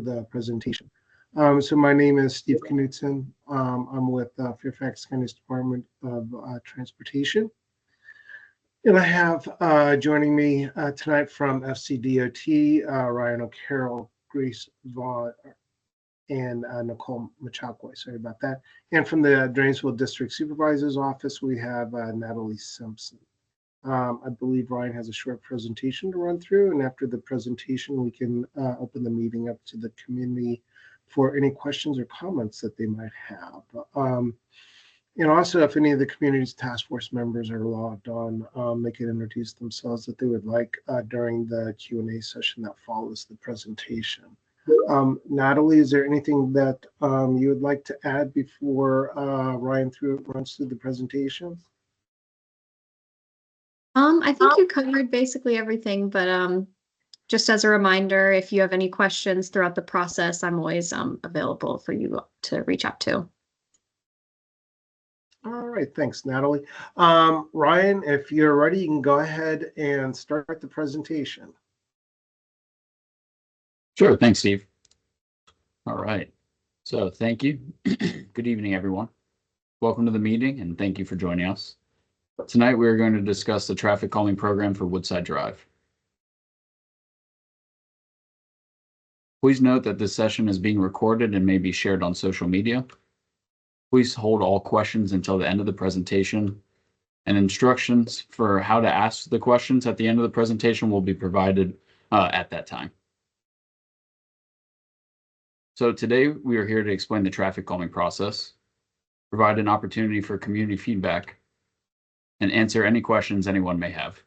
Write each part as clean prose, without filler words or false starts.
the presentation. So my name is Steve Knutson. I'm with Fairfax County's Department of Transportation. And I have joining me tonight from FCDOT, Ryan O'Carroll, Grace Vaughn, and Nicole Machakwe, sorry about that. And from the Drainsville District Supervisor's Office, we have Natalie Simpson. I believe Ryan has a short presentation to run through, and after the presentation, we can open the meeting up to the community for any questions or comments that they might have. And also, if any of the community's task force members are logged on, they can introduce themselves that they would like during the Q&A session that follows the presentation. Natalie, is there anything that you would like to add before Ryan runs through the presentation? I think you covered basically everything, but just as a reminder, if you have any questions throughout the process, I'm always available for you to reach out to. All right, thanks, Natalie. Ryan, if you're ready, you can go ahead and start the presentation. Sure, thanks, Steve. All right, so thank you. Good evening, everyone. Welcome to the meeting, and thank you for joining us. Tonight, we are going to discuss the traffic calming program for Woodside Drive. Please note that this session is being recorded and may be shared on social media. Please hold all questions until the end of the presentation, and instructions for how to ask the questions at the end of the presentation will be provided at that time. So today, we are here to explain the traffic calming process, provide an opportunity for community feedback, and answer any questions anyone may have.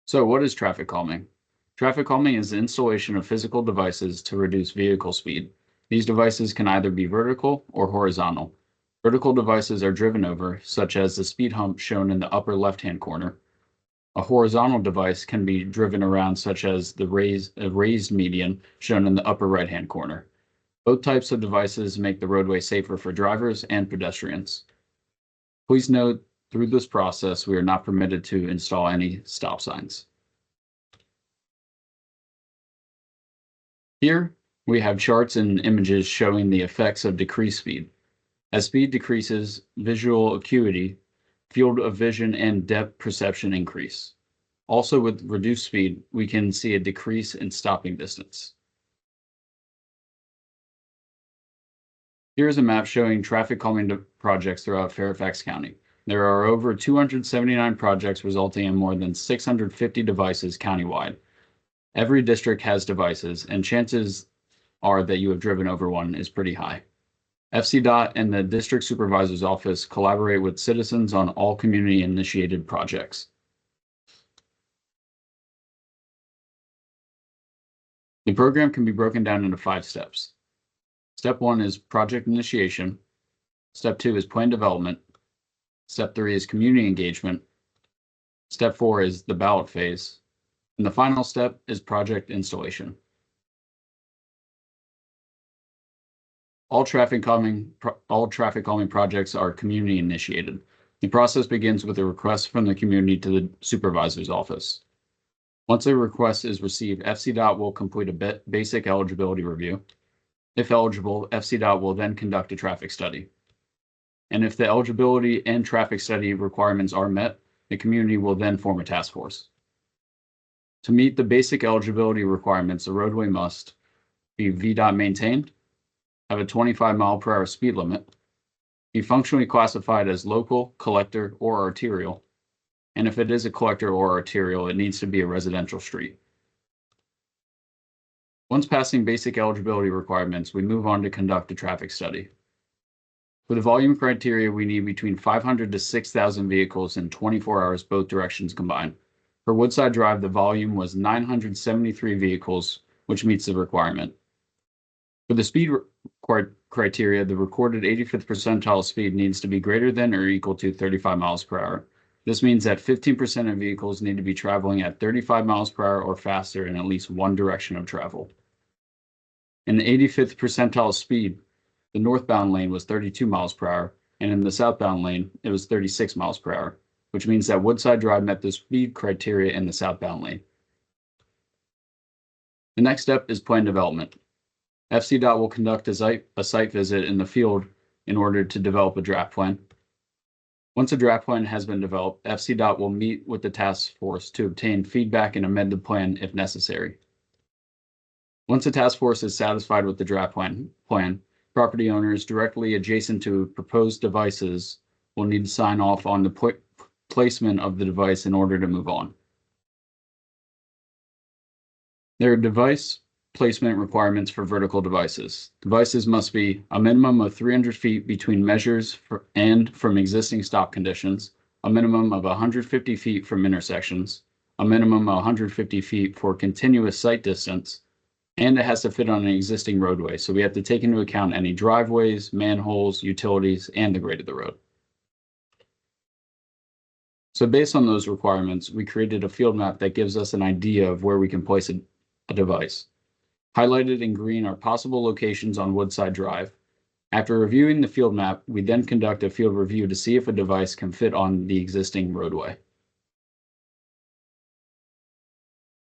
So what is traffic calming? Traffic calming is the installation of physical devices to reduce vehicle speed. These devices can either be vertical or horizontal. Vertical devices are driven over, such as the speed hump shown in the upper left-hand corner. A horizontal device can be driven around, such as the raised median shown in the upper right-hand corner. Both types of devices make the roadway safer for drivers and pedestrians. Please note, through this process, we are not permitted to install any stop signs. Here, we have charts and images showing the effects of decreased speed. As speed decreases, visual acuity, field of vision, and depth perception increase. Also, with reduced speed, we can see a decrease in stopping distance. Here is a map showing traffic calming projects throughout Fairfax County. There are over 279 projects resulting in more than 650 devices countywide. Every district has devices, and chances are that you have driven over one is pretty high. FCDOT and the District Supervisor's Office collaborate with citizens on all community-initiated projects. The program can be broken down into 5 steps. Step 1 is project initiation. Step 2 is plan development. Step 3 is community engagement. Step 4 is the ballot phase. And the final step is project installation. All traffic calming projects are community initiated. The process begins with a request from the community to the supervisor's office. Once a request is received, FCDOT will complete a basic eligibility review. If eligible, FCDOT will then conduct a traffic study. And if the eligibility and traffic study requirements are met, the community will then form a task force. To meet the basic eligibility requirements, the roadway must be VDOT maintained, have a 25 mph speed limit, be functionally classified as local, collector, or arterial, and if it is a collector or arterial, it needs to be a residential street. Once passing basic eligibility requirements, we move on to conduct a traffic study. For the volume criteria, we need between 500 to 6,000 vehicles in 24 hours, both directions combined. For Woodside Drive, the volume was 973 vehicles, which meets the requirement. For the speed criteria, the recorded 85th percentile speed needs to be greater than or equal to 35 mph. This means that 15% of vehicles need to be traveling at 35 mph or faster in at least one direction of travel. In the 85th percentile speed, the northbound lane was 32 mph, and in the southbound lane, it was 36 mph, which means that Woodside Drive met the speed criteria in the southbound lane. The next step is plan development. FCDOT will conduct a site visit in the field in order to develop a draft plan. Once a draft plan has been developed, FCDOT will meet with the task force to obtain feedback and amend the plan if necessary. Once the task force is satisfied with the draft plan, property owners directly adjacent to proposed devices will need to sign off on the placement of the device in order to move on. There are device placement requirements for vertical devices. Devices must be a minimum of 300 feet between measures and from existing stop conditions, a minimum of 150 feet from intersections, a minimum of 150 feet for continuous sight distance, and it has to fit on an existing roadway. So we have to take into account any driveways, manholes, utilities, and the grade of the road. So based on those requirements, we created a field map that gives us an idea of where we can place a device. Highlighted in green are possible locations on Woodside Drive. After reviewing the field map, we then conduct a field review to see if a device can fit on the existing roadway.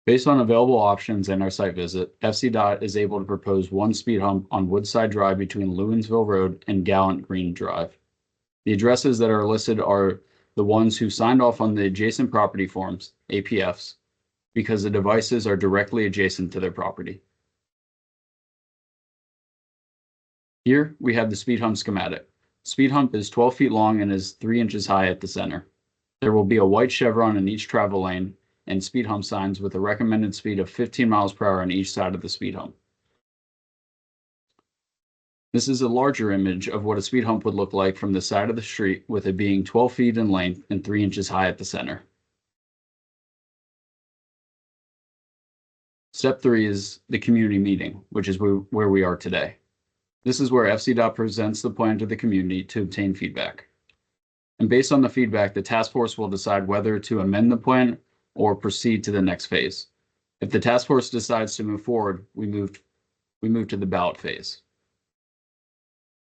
Based on available options and our site visit, FCDOT is able to propose one speed hump on Woodside Drive between Lewinsville Road and Gallant Green Drive. The addresses that are listed are the ones who signed off on the adjacent property forms, APFs, because the devices are directly adjacent to their property. Here we have the speed hump schematic. Speed hump is 12 feet long and is 3 inches high at the center. There will be a white chevron in each travel lane and speed hump signs with a recommended speed of 15 miles per hour on each side of the speed hump. This is a larger image of what a speed hump would look like from the side of the street, with it being 12 feet in length and 3 inches high at the center. Step 3 is the community meeting, which is where we are today. This is where FCDOT presents the plan to the community to obtain feedback. And based on the feedback, the task force will decide whether to amend the plan or proceed to the next phase. If the task force decides to move forward, we move to the ballot phase.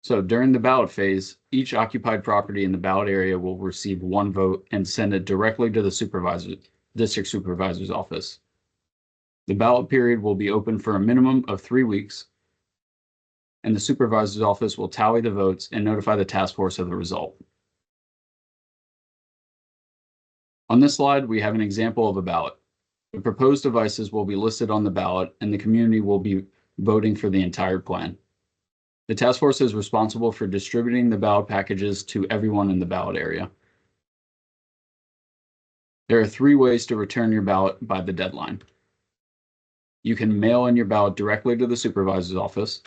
So during the ballot phase, each occupied property in the ballot area will receive one vote and send it directly to the district supervisor's office. The ballot period will be open for a minimum of 3 weeks, and the supervisor's office will tally the votes and notify the task force of the result. On this slide, we have an example of a ballot. The proposed devices will be listed on the ballot, and the community will be voting for the entire plan. The task force is responsible for distributing the ballot packages to everyone in the ballot area. There are 3 ways to return your ballot by the deadline. You can mail in your ballot directly to the supervisor's office.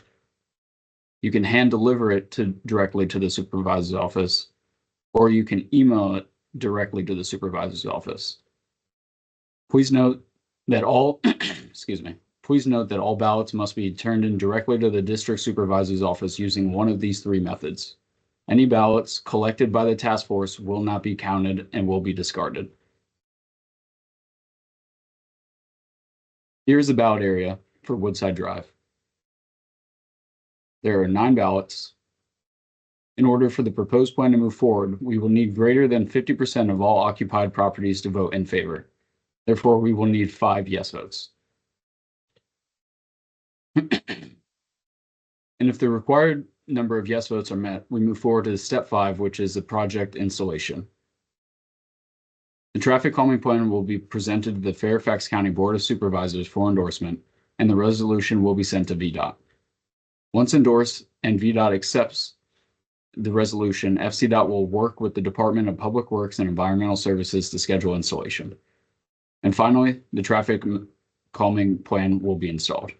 You can hand deliver it directly to the supervisor's office, or you can email it directly to the supervisor's office. Please note that all ballots must be turned in directly to the district supervisor's office using one of these 3 methods. Any ballots collected by the task force will not be counted and will be discarded. Here's the ballot area for Woodside Drive. There are 9 ballots. In order for the proposed plan to move forward, we will need greater than 50% of all occupied properties to vote in favor. Therefore, we will need 5 yes votes. And if the required number of yes votes are met, we move forward to step 5, which is the project installation. The traffic calming plan will be presented to the Fairfax County Board of Supervisors for endorsement, and the resolution will be sent to VDOT. Once endorsed and VDOT accepts the resolution, FCDOT will work with the Department of Public Works and Environmental Services to schedule installation. And finally, the traffic calming plan will be installed.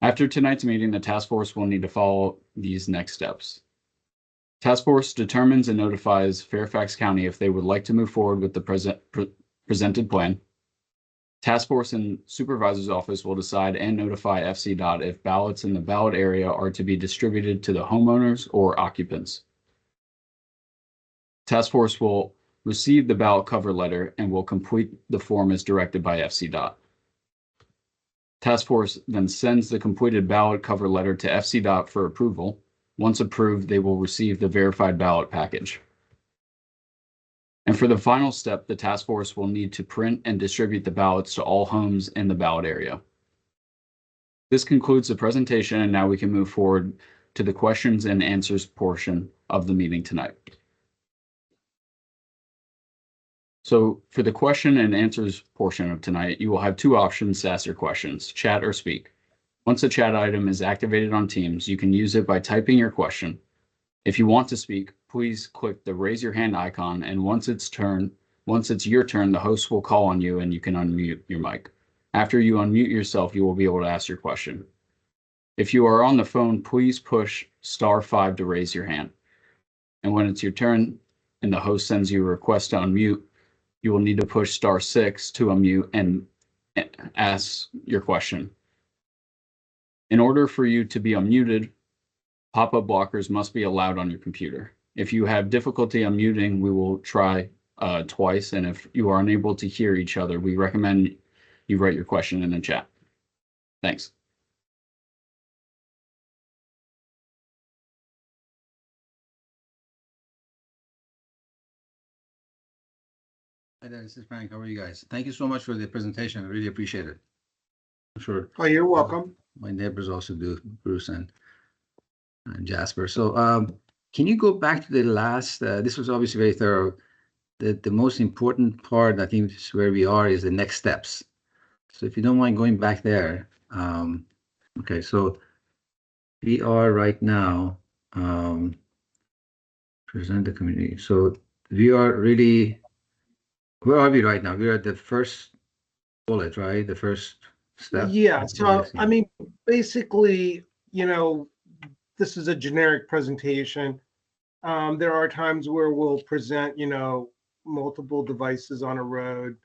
After tonight's meeting, the task force will need to follow these next steps. Task force determines and notifies Fairfax County if they would like to move forward with the presented plan. Task force and supervisor's office will decide and notify FCDOT if ballots in the ballot area are to be distributed to the homeowners or occupants. Task force will receive the ballot cover letter and will complete the form as directed by FCDOT. Task force then sends the completed ballot cover letter to FCDOT for approval. Once approved, they will receive the verified ballot package. And for the final step, the task force will need to print and distribute the ballots to all homes in the ballot area. This concludes the presentation, and now we can move forward to the questions and answers portion of the meeting tonight. So for the question and answers portion of tonight, you will have two options to ask your questions, chat or speak. Once the chat item is activated on Teams, you can use it by typing your question. If you want to speak, please click the raise your hand icon, and once it's your turn, the host will call on you and you can unmute your mic. After you unmute yourself, you will be able to ask your question. If you are on the phone, please push *5 to raise your hand. And when it's your turn and the host sends you a request to unmute, you will need to push *6 to unmute and ask your question. In order for you to be unmuted, pop-up blockers must be allowed on your computer. If you have difficulty unmuting, we will try twice, and if you are unable to hear each other, we recommend you write your question in the chat. Thanks. Hi there, this is Frank. How are you guys? Thank you so much for the presentation. I really appreciate it. I'm sure Oh, you're welcome. my neighbors also do, Bruce and Jasper. So can you go back to the last, this was obviously very thorough. The most important part, I think, is where we are, is the next steps. So if you don't mind going back there. Okay, so we are right now, present the community. So we are really, where are we right now? We're at the first bullet, right? The first step. Yeah, so I mean, basically, this is a generic presentation. There are times where we'll present, multiple devices on a road.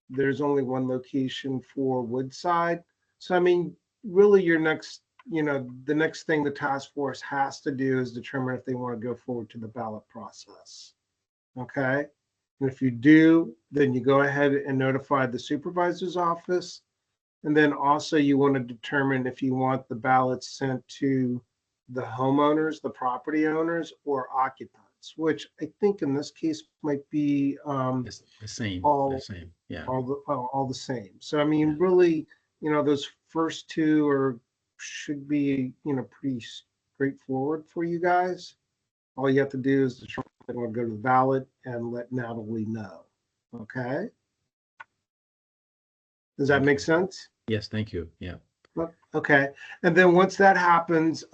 There's only one location for Woodside. So, I mean, really your next, the next thing the task force has to do is determine if they want to go forward to the ballot process. Okay. And if you do, then you go ahead and notify the supervisor's office. And then also you want to determine if you want the ballots sent to the homeowners, the property owners, or occupants, which I think in this case might be It's the same. all- The same. Yeah. all the same. So I mean, really, those first two should be, pretty straightforward for you guys. All you have to do is determine if they want to go to the ballot and let Natalie know. Okay. Does that make sense? Yes, thank you. Yeah. Okay, and then once that happens,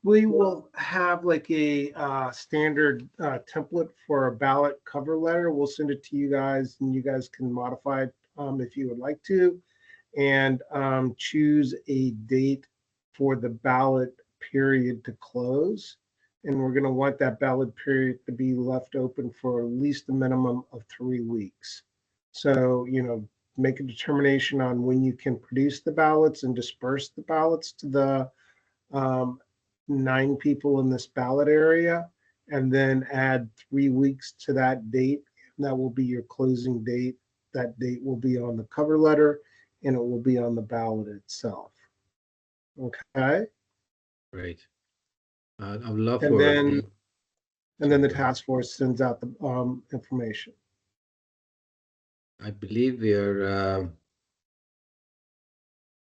we will have like a standard template for a ballot cover letter. We'll send it to you guys, and you guys can modify it if you would like to, and choose a date for the ballot period to close. And we're going to want that ballot period to be left open for at least a minimum of 3 weeks. So, make a determination on when you can produce the ballots and disperse the ballots to the 9 people in this ballot area, and then add 3 weeks to that date. And that will be your closing date. That date will be on the cover letter, and it will be on the ballot itself. Okay. Great. I would love And for. then the task force sends out the information. I believe we are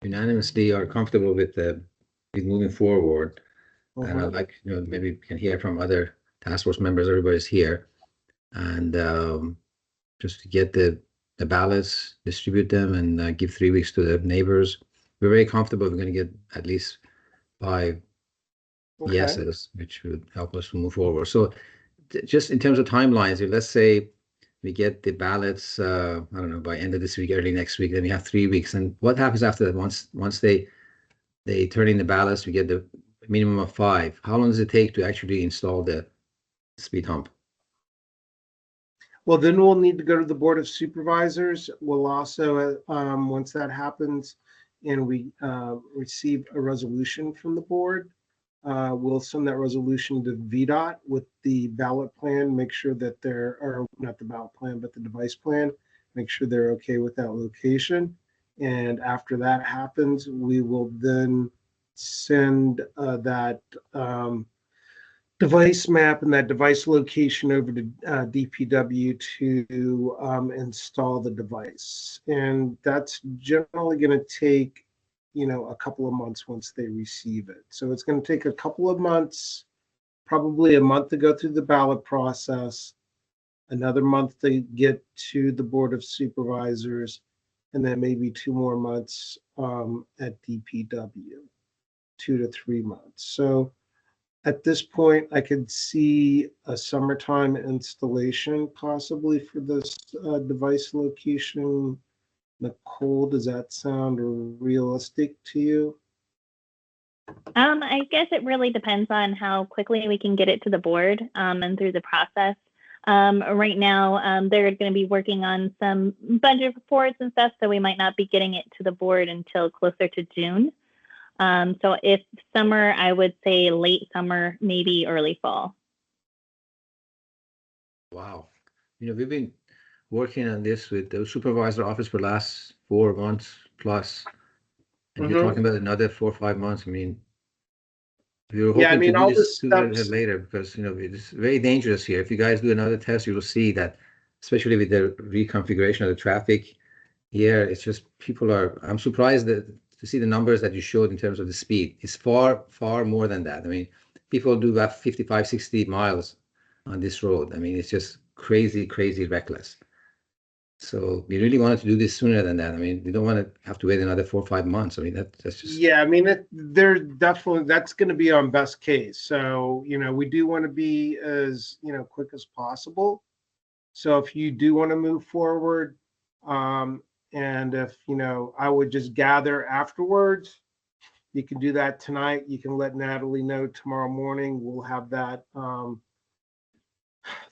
unanimously are comfortable with moving forward. And I'd like, maybe we can hear from other task force members. Everybody's here, and just to get the ballots, distribute them, and give 3 weeks to the neighbors. We're very comfortable. We're going to get at least 5 yeses, which would help us to move forward. So, just in terms of timelines, if let's say we get the ballots, I don't know, by end of this week, early next week, then we have 3 weeks. And what happens after that? Once they turn in the ballots, we get the minimum of 5. How long does it take to actually install the speed hump? Well, then we'll need to go to the Board of Supervisors. We'll also, once that happens and we receive a resolution from the board, we'll send that resolution to VDOT with the ballot plan, make sure that or not the ballot plan, but the device plan, make sure they're okay with that location. And after that happens, we will then send that device map and that device location over to DPW to install the device. And that's generally going to take, a couple of months once they receive it. So it's going to take a couple of months, probably a month to go through the ballot process, another month to get to the Board of Supervisors, and then maybe 2 more months at DPW, 2 to 3 months. So at this point, I could see a summertime installation possibly for this device location. Nicole, does that sound realistic to you? I guess it really depends on how quickly we can get it to the board and through the process. Right now, they're going to be working on some budget reports and stuff, so we might not be getting it to the board until closer to June. So if summer, I would say late summer, maybe early fall. Wow. We've been working on this with the supervisor office for the last 4 months plus. And you're talking about another 4 or 5 months. I mean, we were hoping to do all this the sooner steps. than later because, it's very dangerous here. If you guys do another test, you will see that, especially with the reconfiguration of the traffic here, it's just I'm surprised to see the numbers that you showed in terms of the speed. It's far, far more than that. I mean, people do about 55, 60 miles on this road. I mean, it's just crazy, crazy reckless. So we really wanted to do this sooner than that. I mean, we don't want to have to wait another 4 or 5 months. I mean, that's just. Yeah, I mean, that's going to be on best case. So, we do want to be as, quick as possible. So if you do want to move forward, and if, I would just gather afterwards, you can do that tonight. You can let Natalie know tomorrow morning. We'll have that,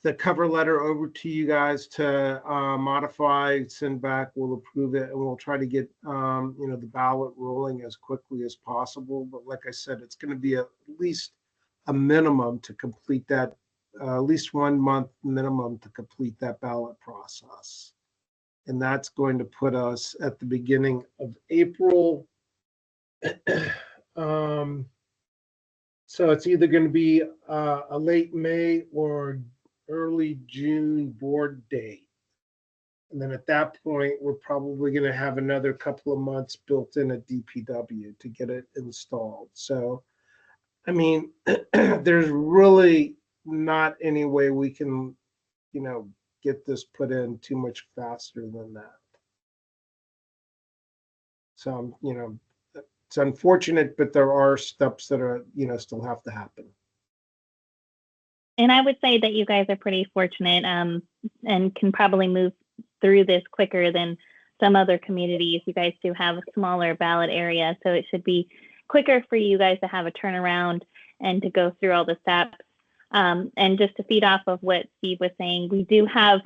the cover letter over to you guys to modify, send back. We'll approve it, and we'll try to get the ballot rolling as quickly as possible. But like I said, it's going to be at least a minimum to complete that, at least 1 month minimum to complete that ballot process, and that's going to put us at the beginning of April. So it's either going to be a late May or early June board date. And then at that point, we're probably going to have another couple of months built in at DPW to get it installed. So, I mean, there's really not any way we can, get this put in too much faster than that. So, it's unfortunate, but there are steps that are, still have to happen. And I would say that you guys are pretty fortunate and can probably move through this quicker than some other communities. You guys do have a smaller ballot area, so it should be quicker for you guys to have a turnaround and to go through all the steps. And just to feed off of what Steve was saying, we do have,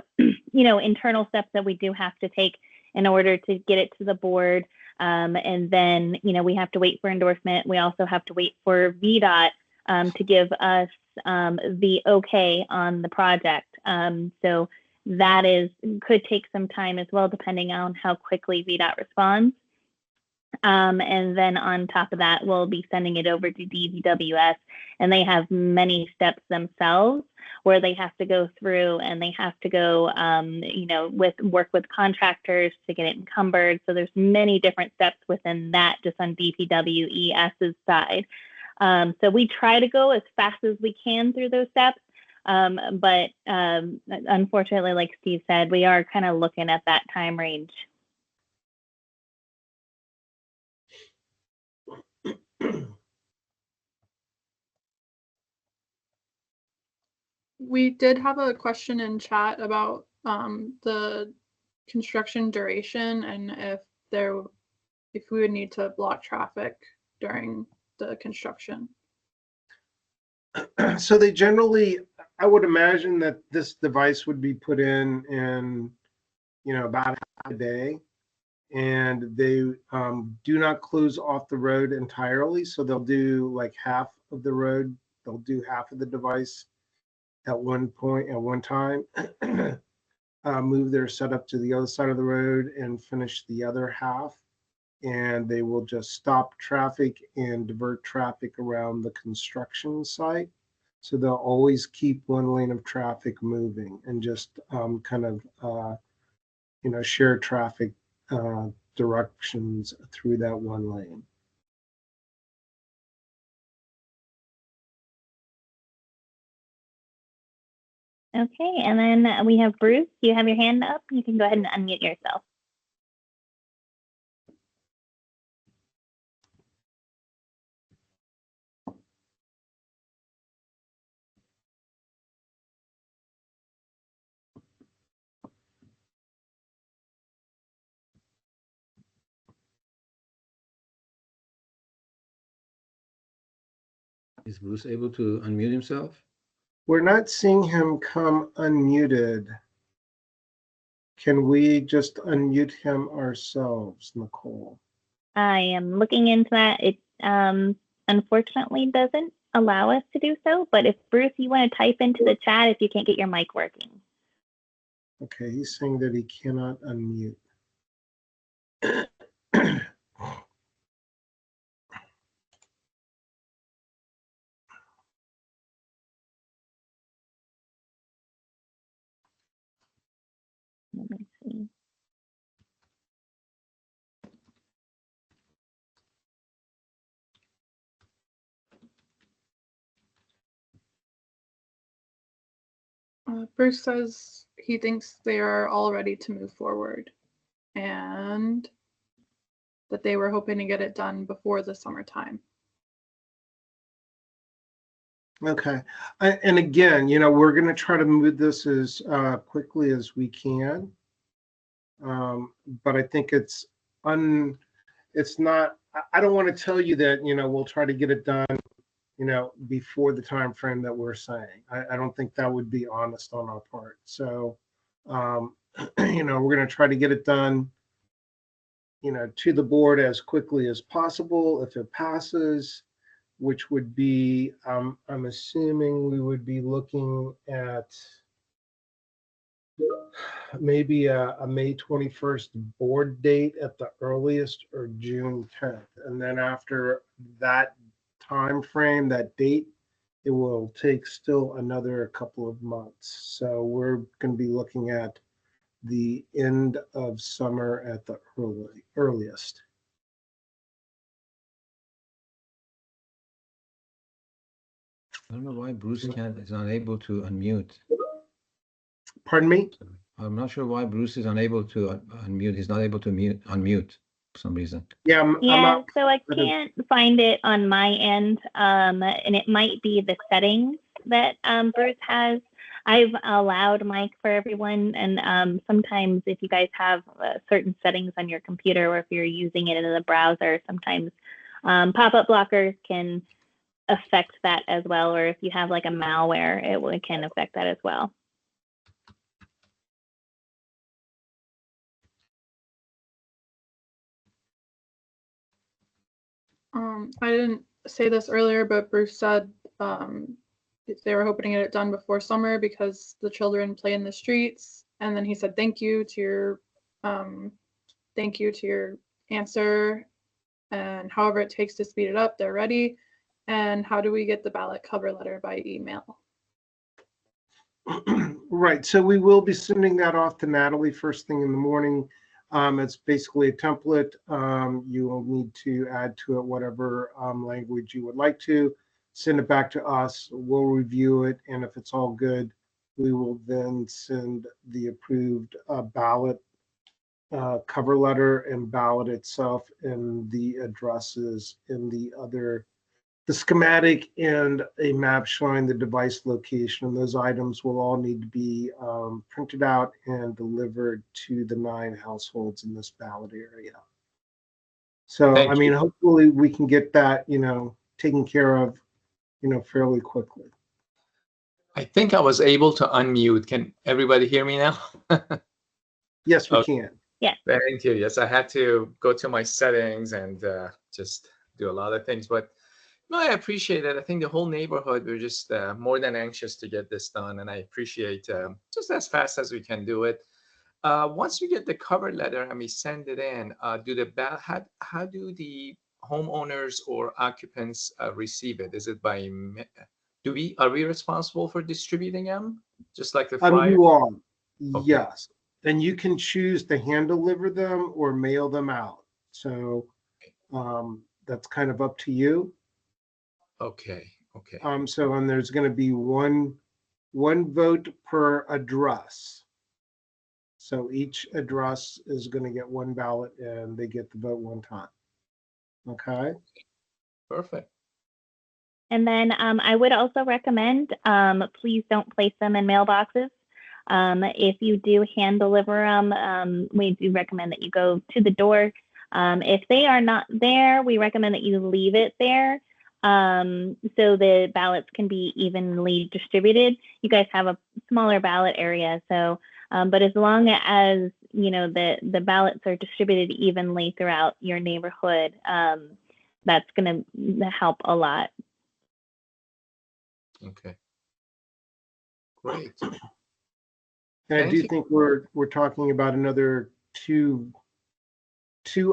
internal steps that we do have to take in order to get it to the board. And then, we have to wait for endorsement. We also have to wait for VDOT to give us the okay on the project. So that could take some time as well, depending on how quickly VDOT responds. And then on top of that, we'll be sending it over to DVWS, and they have many steps themselves where they have to go through, and they have to go, work with contractors to get it encumbered. So there's many different steps within that, just on DPWES's side. So we try to go as fast as we can through those steps. But unfortunately, like Steve said, we are kind of looking at that time range. We did have a question in chat about the construction duration and if we would need to block traffic during the construction. So they generally, I would imagine that this device would be put in, about half a day, and they do not close off the road entirely. So they'll do like half of the road. They'll do half of the device at one point, at one time, move their setup to the other side of the road and finish the other half. And they will just stop traffic and divert traffic around the construction site. So they'll always keep one lane of traffic moving and just kind of, share traffic directions through that one lane. Okay, and then we have Bruce. You have your hand up. You can go ahead and unmute yourself. Is Bruce able to unmute himself? We're not seeing him come unmuted. Can we just unmute him ourselves, Nicole? I am looking into that. It unfortunately doesn't allow us to do so, but if Bruce, you want to type into the chat if you can't get your mic working. Okay, he's saying that he cannot unmute. Let me see. Bruce says he thinks they are all ready to move forward and that they were hoping to get it done before the summertime. Okay, and again, we're going to try to move this as quickly as we can. But I think it's not, I don't want to tell you that, we'll try to get it done, before the time frame that we're saying. I don't think that would be honest on our part. So, we're going to try to get it done, to the board as quickly as possible. If it passes, which would be, I'm assuming we would be looking at maybe a May 21st board date at the earliest, or June 10th. And then after that time frame, that date, it will take still another couple of months. So we're going to be looking at the end of summer at the earliest. I don't know why Bruce is not able to unmute. Pardon me? I'm not sure why Bruce is unable to unmute. He's not able to unmute for some reason. Yeah, Yeah, so I can't find it on my end, and it might be the settings that Bruce has. I've allowed mic for everyone, and sometimes if you guys have certain settings on your computer, or if you're using it in the browser, sometimes pop-up blockers can affect that as well, or if you have like a malware, it can affect that as well. I didn't say this earlier, but Bruce said they were hoping to get it done before summer because the children play in the streets. And then he said, thank you to your answer. And however it takes to speed it up, they're ready. And how do we get the ballot cover letter by email? Right, so we will be sending that off to Natalie first thing in the morning. It's basically a template. You will need to add to it whatever language you would like to. Send it back to us. We'll review it, and if it's all good, we will then send the approved ballot cover letter and ballot itself, and the addresses in the schematic and a map showing the device location. And those items will all need to be printed out and delivered to the 9 households in this ballot area. So, Thank you. hopefully we can get that, taken care of, fairly quickly. I think I was able to unmute. Can everybody hear me now? Yes, we Okay. can. Yeah. Thank you. Yes, I had to go to my settings and just do a lot of things, but no, I appreciate it. I think the whole neighborhood, we're just more than anxious to get this done, and I appreciate just as fast as we can do it. Once we get the cover letter and we send it in, how do the homeowners or occupants receive it? Is it by Are we responsible for distributing them? Just like the flyer? You are, Okay. yes. And you can choose to hand deliver them or mail them out. So that's kind of up to you. Okay, okay. So, and there's going to be one vote per address. So each address is going to get one ballot and they get the vote one time. Okay. Perfect. And then I would also recommend, please don't place them in mailboxes. If you do hand deliver them, we do recommend that you go to the door. If they are not there, we recommend that you leave it there so the ballots can be evenly distributed. You guys have a smaller ballot area, so but as long as you know the ballots are distributed evenly throughout your neighborhood, that's going to help a lot. Okay. Great. And I Thank do you. think we're talking about another two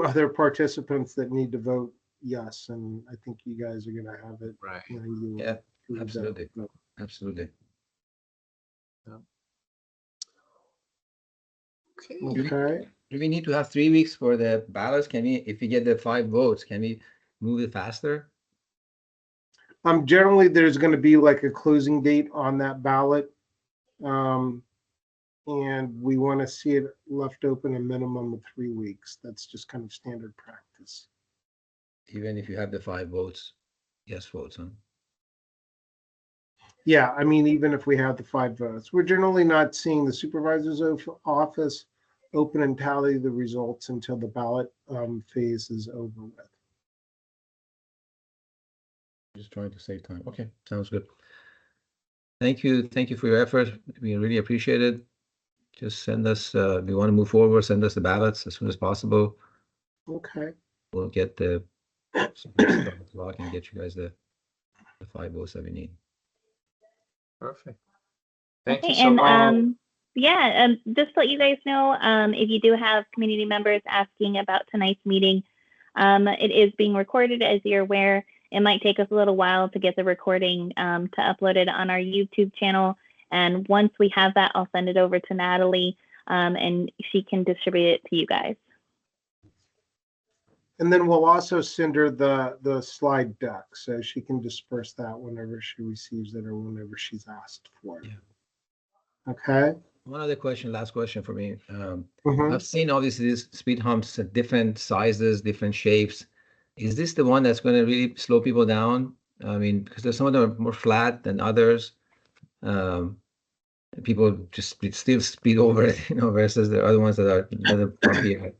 other participants that need to vote yes, and I think you guys are going to have it. Right. Yeah, absolutely. Absolutely. Okay. Okay. Do we need to have 3 weeks for the ballots? Can we, if we get the 5 votes, can we move it faster? Generally, there's going to be like a closing date on that ballot. And we want to see it left open a minimum of 3 weeks. That's just kind of standard practice. Even if you have the 5 votes, yes votes, huh? Yeah, I mean, even if we have the 5 votes, we're generally not seeing the supervisor's office open and tally the results until the ballot phase is over with. Just trying to save time. Okay, sounds good. Thank you for your effort. We really appreciate it. Just send us, we want to move forward, send us the ballots as soon as possible. Okay. We'll get the clock and get you guys the 5 votes that we need. Perfect. Thank you Okay, so much. and yeah, just to let you guys know, if you do have community members asking about tonight's meeting, it is being recorded, as you're aware. It might take us a little while to get the recording to upload it on our YouTube channel. And once we have that, I'll send it over to Natalie and she can distribute it to you guys. And then we'll also send her the slide deck so she can disperse that whenever she receives it or whenever she's asked for it. Yeah. Okay. One other question, last question for me. Mhm. I've seen obviously these speed humps at different sizes, different shapes. Is this the one that's going to really slow people down? I mean, because there's some of them are more flat than others. People just still speed over it, versus the other ones that are a little bumpier.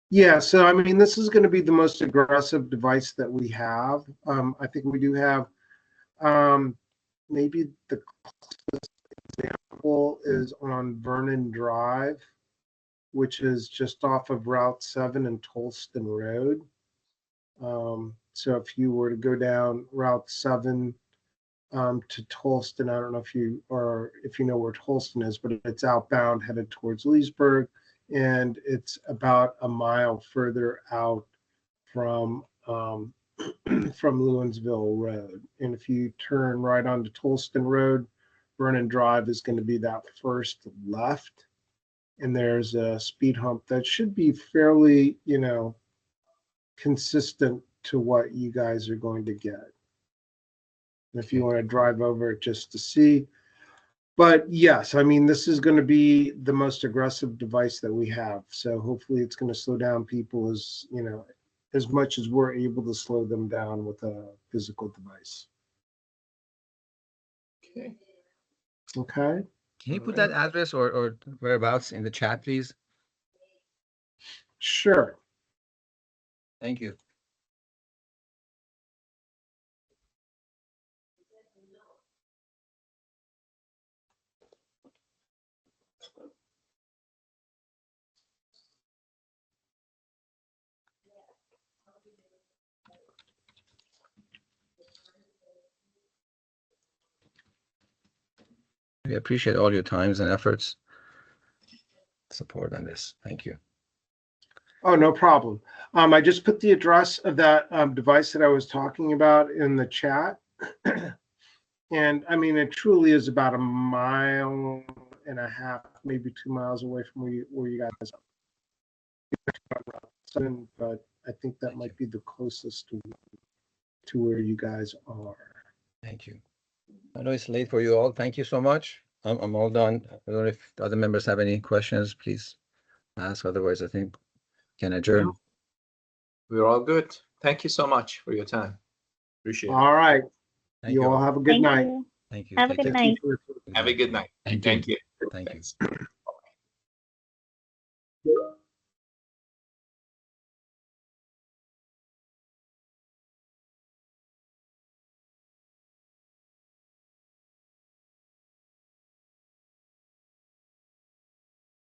Yeah, so I mean, this is going to be the most aggressive device that we have. I think we do have maybe the closest example is on Vernon Drive, which is just off of Route 7 and Tolston Road. So if you were to go down Route 7 to Tolston, I don't know if you know where Tolston is, but it's outbound headed towards Leesburg, and it's about a mile further out from from Lewinsville Road. And if you turn right onto Tolston Road, Vernon Drive is going to be that first left, and there's a speed hump that should be fairly, consistent to what you guys are going to get. If you want to drive over it just to see. But yes, I mean, this is going to be the most aggressive device that we have. So hopefully it's going to slow down people as much as we're able to slow them down with a physical device. Okay. Okay. Can you put that address or whereabouts in the chat, please? Sure. Thank you. We appreciate all your times and efforts, support on this. Thank you. Oh, no problem. I just put the address of that device that I was talking about in the chat. And I mean, it truly is about 1.5 miles, maybe 2 miles away from where you guys are. But I think that might be the closest to where you guys are. Thank you. I know it's late for you all. Thank you so much. I'm all done. I don't know if the other members have any questions, please ask. Otherwise, I think can adjourn. We're all good. Thank you so much for your time. Appreciate it. All right. Thank You all have a good Thank night. you. Thank you. Have a Take good care. night. Have a good night. Thank you. Thank you. Thank you. Thanks.